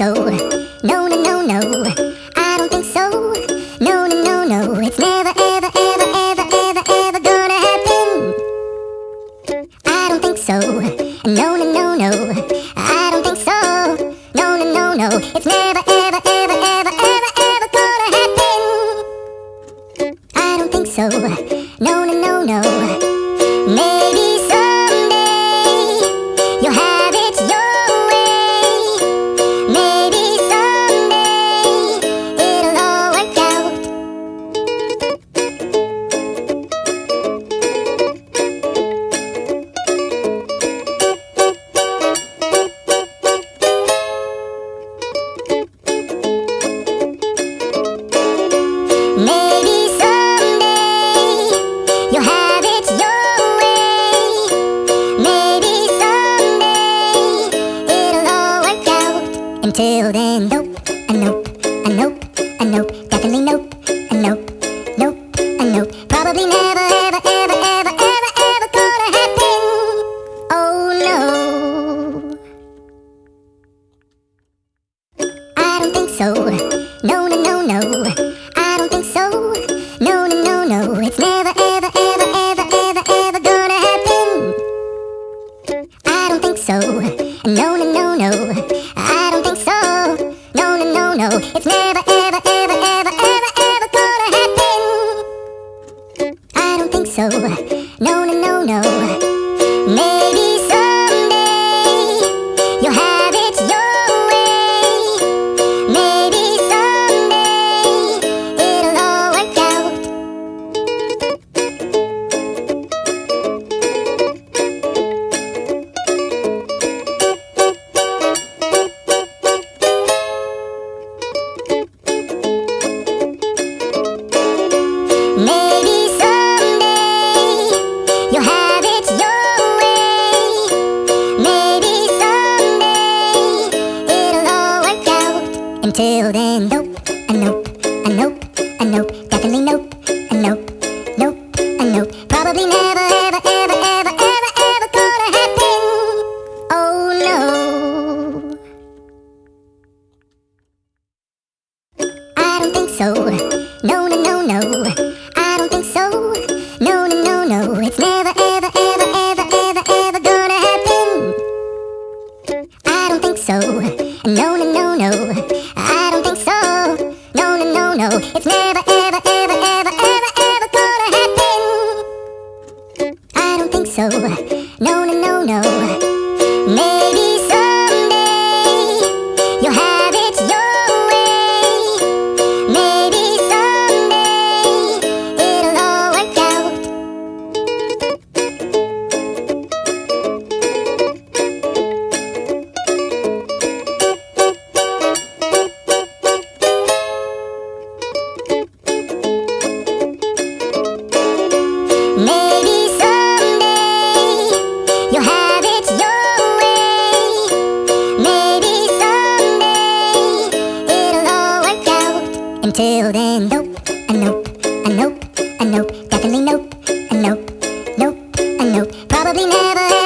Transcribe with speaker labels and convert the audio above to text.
Speaker 1: so. No, no, no, no. I don't think so. No, no, no, no. It's never, ever, ever, ever, ever, ever gonna happen. I don't think so. No, no, no, no. I don't think so. No, no, no, no. It's never, ever, ever, ever, ever, ever gonna happen. I don't think so. No, no, no, no. Maybe someday you'll have it your way. Maybe someday it'll all work out. Maybe someday you'll have it your way. Maybe someday it'll all work out. Until then, nope, a nope, a nope, a nope, definitely nope, a nope, nope, a nope. Probably never, ever, ever, ever, ever, ever gonna happen. Oh no. I don't think so. No, no, no, no. I don't think so. No, no, no, no. It's never, ever, ever, ever, ever, ever gonna happen. I don't think so. No, no, no, no. I don't think so. No, no, no, no. It's never, ever, ever, ever, ever, ever gonna happen. I don't think so. No, no, no, no. Maybe someday you'll have it your way. Maybe someday it'll all work out. Maybe someday you'll have it your way. Maybe someday it'll all work out. Until then, nope, a nope, a nope, a nope, definitely nope, a nope, nope, a nope. Probably never, ever, ever, ever, ever, ever gonna happen. Oh no. I don't think so. No, no, no, no. I don't think so. No, no, no, no. It's never, ever, ever, ever, ever, ever gonna happen. I don't think so. No, no, no, no. I don't think so. No, no, no, no. It's never, ever, ever, ever, ever, ever gonna happen. I don't think so. No, no, no, no. Maybe someday you'll have it your way. Maybe someday it'll all work out. Maybe someday you'll have it your way. Maybe someday it'll all work out. Until then, nope, a nope, a nope, a nope, definitely nope, a nope, nope, a nope. Probably never.